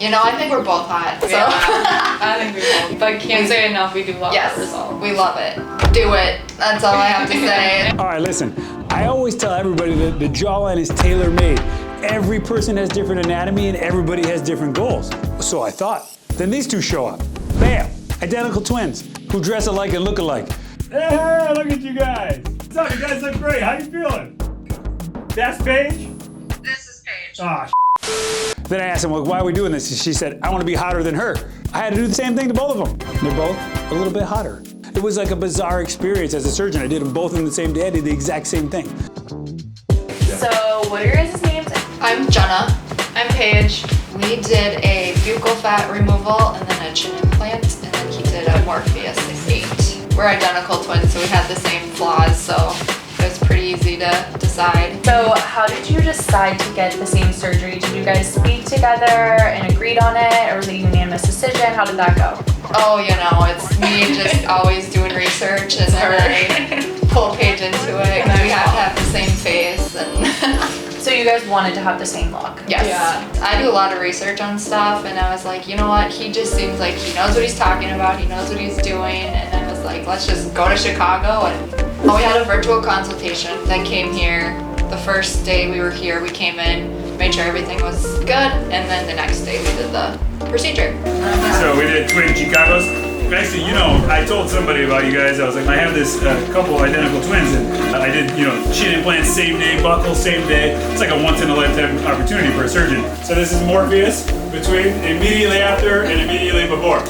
You know, I think we're both hot. So. Yeah, I think we both. But can't say enough. We do love the result. We love it. Do it. That's all I have to say. All right, listen. I always tell everybody that the jawline is tailor-made. Every person has different anatomy and everybody has different goals. So I thought. Then these two show up. Bam! Identical twins who dress alike and look alike. Hey, look at you guys. What's up? You guys look great. How you feeling? That's Paige? This is Paige. Ah, Then I asked him, well, why are we doing this? She said, I want to be hotter than her. I had to do the same thing to both of them. They're both a little bit hotter. It was like a bizarre experience as a surgeon. I did them both in the same day. I did the exact same thing. So, what are your guys' names? I'm Jenna. I'm Paige. We did a buccal fat removal and then a chin implant, and then he did a Morpheus 8. We're identical twins, so we had the same flaws, so it was pretty easy to decide. So, how did you decide to get the same surgery? Did you guys speak together and agreed on it, or was it a unanimous decision? How did that go? Oh, you know, it's me just always doing research and then pull Paige into it because we have to have the same face. And So you guys wanted to have the same look? Yes. Yeah. I do a lot of research on stuff, and I was like, you know what? He just seems like he knows what he's talking about. He knows what he's doing, and I was like, let's just go to Chicago. And we had a virtual consultation that came here. The first day we were here, we came in, made sure everything was good, and then the next day we did the procedure. So we did twin Chicagos. Actually, you know, I told somebody about you guys. I was like, I have this couple identical twins, and I did, you know, chin implants same day, buckle same day. It's like a once in a lifetime opportunity for a surgeon. So this is Morpheus between immediately after and immediately before.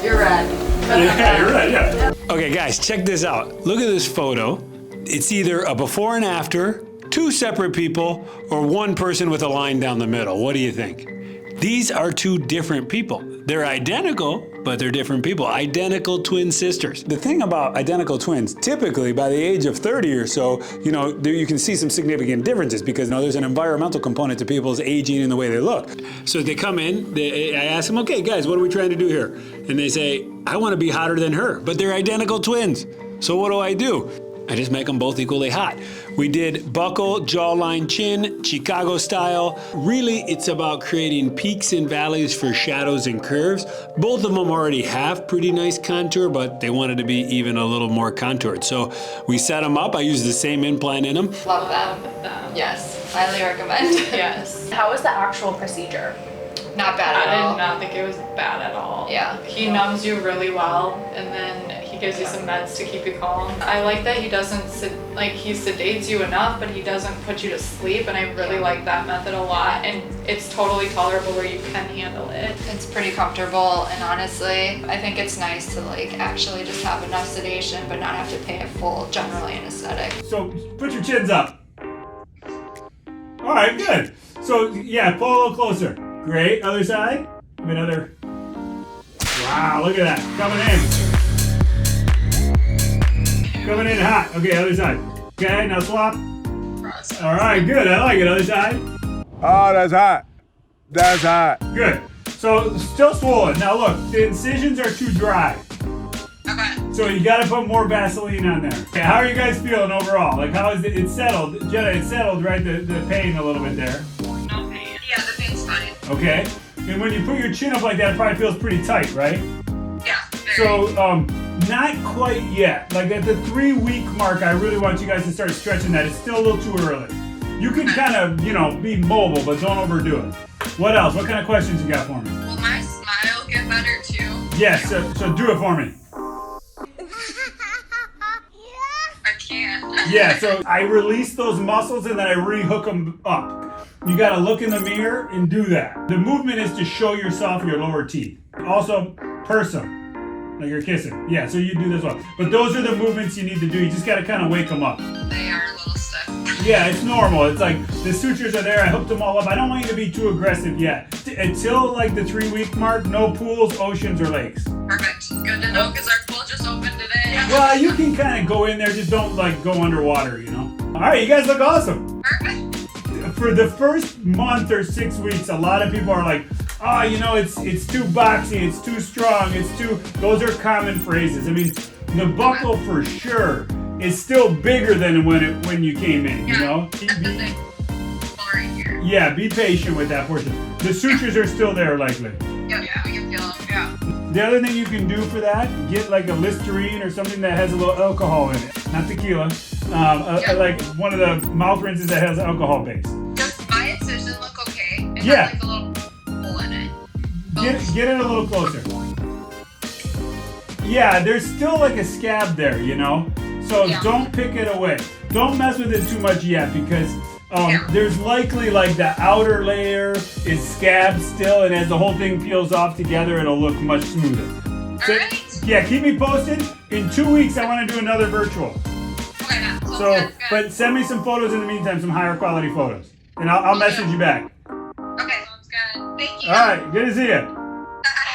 You're red. Yeah, you're right, yeah. Okay, guys, check this out. Look at this photo. It's either a before and after, two separate people, or one person with a line down the middle. What do you think? These are two different people. They're identical, but they're different people. Identical twin sisters. The thing about identical twins, typically by the age of 30 or so, you know, you can see some significant differences because, you know, there's an environmental component to people's aging and the way they look. So they come in, I ask them, okay, guys, what are we trying to do here? And they say, I want to be hotter than her, but they're identical twins. So what do? I just make them both equally hot. We did buckle, jawline, chin, Chicago style. Really, it's about creating peaks and valleys for shadows and curves. Both of them already have pretty nice contour, but they wanted to be even a little more contoured. So we set them up. I used the same implant in them. Love them. Yes, highly recommend. Yes. How was the actual procedure? Not bad at all. I did not think it was bad at all. Yeah. He numbs you really well, and then he gives you some meds to keep you calm. I like that he doesn't he sedates you enough, but he doesn't put you to sleep, and I really like that method a lot. And it's totally tolerable where you can handle it. It's pretty comfortable, and honestly, I think it's nice to like actually just have enough sedation, but not have to pay a full general anesthetic. So put your chins up. All right, good. So yeah, pull a little closer. Great. Other side. Another. Wow, look at that. Coming in hot. Okay, other side. Okay, now swap. All right, good. I like it. Other side. Oh, that's hot. That's hot. Good. So still swollen. Now look, the incisions are too dry. Okay. So you gotta put more Vaseline on there. Okay, how are you guys feeling overall? Like how is it? It's settled. Jenna, it's settled, right? The pain a little bit there. No pain. Yeah, the pain's fine. Okay. And when you put your chin up like that, it probably feels pretty tight, right? Yeah. Very. So not quite yet. Like at the 3-week mark, I really want you guys to start stretching that. It's still a little too early. You can kind of, you know, be mobile, but don't overdo it. What else? What kind of questions you got for me? Will my smile get better too? Yes, so do it for me. I can't. Yeah, so I release those muscles and then I rehook them up. You gotta look in the mirror and do that. The movement is to show yourself your lower teeth. Also, purse them, like you're kissing. Yeah, so you do this one. But those are the movements you need to do. You just gotta kind of wake them up. They are a little stiff. Yeah, it's normal. It's like the sutures are there. I hooked them all up. I don't want you to be too aggressive yet. Until like the 3-week mark, no pools, oceans, or lakes. Perfect. Good to know because our pool just opened today. Well, you can kind of go in there. Just don't like go underwater, you know? All right, you guys look awesome. Perfect. For the first month or 6 weeks, a lot of people are like, oh, you know, it's too boxy, it's too strong, those are common phrases. I mean, the buckle for sure is still bigger than when you came in, you know? That's the thing. Well, right here. Yeah, be patient with that portion. The sutures are still there, likely. Yeah, we can feel them. Yeah. The other thing you can do for that, get like a Listerine or something that has a little alcohol in it, not tequila. Like one of the mouth rinses that has alcohol base. Does my incision look okay? It Yeah. has like a little hole in it. Get it a little closer. Yeah, there's still like a scab there, you know? So don't pick it away. Don't mess with it too much yet because there's likely like the outer layer is scabbed still, and as the whole thing peels off together, it'll look much smoother. So, Alright. yeah, keep me posted. In 2 weeks, I want to do another virtual. Okay, now. So, Good. but send me some photos in the meantime, some higher quality photos, and I'll message you back. Okay, sounds good. Thank you. All right, good to see you.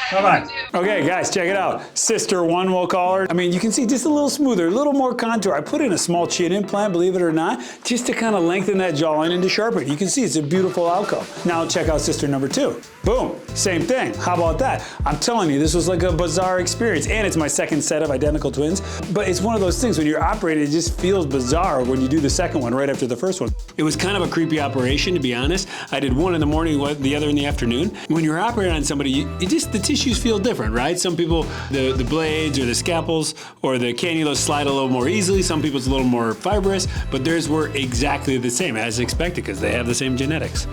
Bye-bye. You too. Okay, guys, check it out. Sister one, we'll call her. I mean, you can see just a little smoother, a little more contour. I put in a small chin implant, believe it or not, just to kind of lengthen that jawline and to sharpen it. You can see it's a beautiful outcome. Now check out sister number two. Boom, same thing. How about that? I'm telling you, this was like a bizarre experience, and it's my second set of identical twins. But it's one of those things when you're operating, it just feels bizarre when you do the second one right after the first one. It was kind of a creepy operation, to be honest. I did one in the morning, the other in the afternoon. When you're operating on somebody, the tissues feel different, right? Some people, the blades or the scalpels or the cannulas slide a little more easily. Some people it's a little more fibrous, but theirs were exactly the same as expected because they have the same genetics.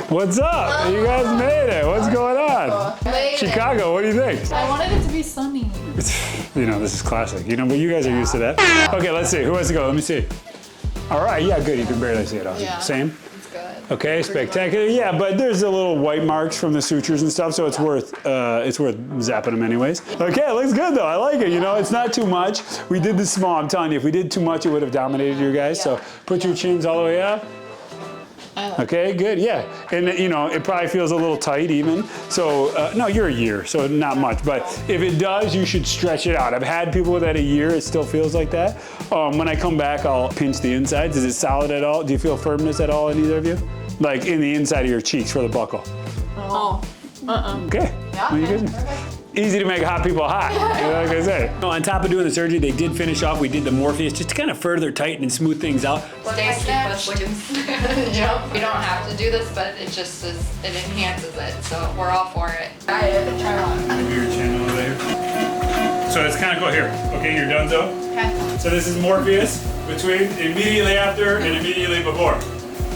What's up? You guys made it. What's going on? Chicago, what do you think? I wanted it to be sunny. You know, this is classic. You know, but you guys are used to that. Okay, let's see. Who wants to go? Let me see. All right, yeah, good. You can barely see it. Awesome. Yeah. Same? It's good. Okay, spectacular. Yeah, but there's a little white marks from the sutures and stuff, so it's worth zapping them anyways. Okay, it looks good though. I like it. You know, it's not too much. We did this small. I'm telling you, if we did too much, it would have dominated you guys. So put your chins all the way up. Okay, good, yeah. And you know, it probably feels a little tight even. So, no, you're a year, so not much. But if it does, you should stretch it out. I've had people with that a year, it still feels like that. When I come back, I'll pinch the insides. Is it solid at all? Do you feel firmness at all in either of you? Like in the inside of your cheeks for the buckle? Oh. Okay. Yeah. Well, you guys- Easy to make hot people hot, you know, like I say. On top of doing the surgery, they did finish off, we did the Morpheus just to kind of further tighten and smooth things out. Stay snatched. looking. Yep. We don't have to do this, but it just is, it enhances it, so we're all for it. I try on. Maybe your chin over there. So let's kind of go here. Okay, you're done, so? Okay. So this is Morpheus between immediately after and immediately before.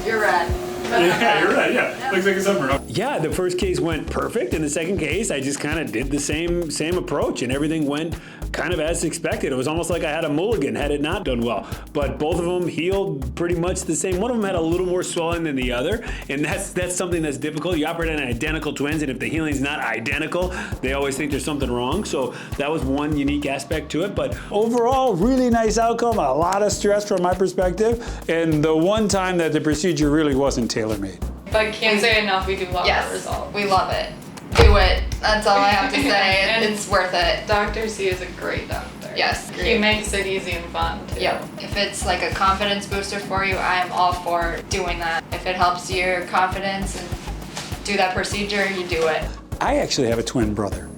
You're red. Yeah, you're right, yeah. Looks like a sunburn. Yeah, the first case went perfect. In the second case, I just kind of did the same approach and everything went kind of as expected. It was almost like I had a mulligan had it not done well. But both of them healed pretty much the same. One of them had a little more swelling than the other, and that's something that's difficult. You operate on identical twins, and if the healing's not identical, they always think there's something wrong. So that was one unique aspect to it. But overall, really nice outcome. A lot of stress from my perspective, and the one time that the procedure really wasn't tailor-made. But can't say enough, we do love the Yes, result. we love it. Do it. That's all I have to say. And It's worth it. Dr. C is a great doctor. Yes. He makes it easy and fun too. Yep. If it's like a confidence booster for you, I am all for doing that. If it helps your confidence and do that procedure, you do it. I actually have a twin brother,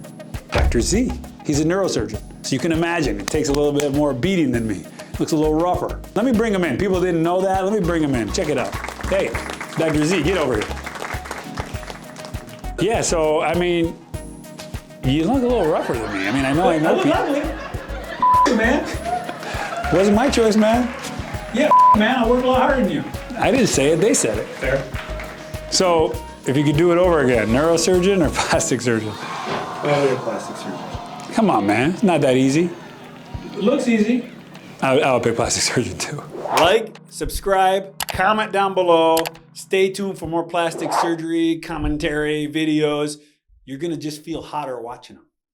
Dr. Z. He's a neurosurgeon. So you can imagine, it takes a little bit more beating than me. Looks a little rougher. Let me bring him in. People didn't know that. Let me bring him in. Check it out. Hey, Dr. Z, get over here. Yeah, so, I mean, you look a little rougher than me. I know people. Man. Wasn't my choice, man. Yeah, man, I work a lot harder than you. I didn't say it, they said it. Fair. So, if you could do it over again, neurosurgeon or plastic surgeon? Probably a plastic surgeon. Come on, man, it's not that easy. It looks easy. I'll pick plastic surgeon too. Like, subscribe, comment down below. Stay tuned for more plastic surgery, commentary, videos. You're gonna just feel hotter watching them.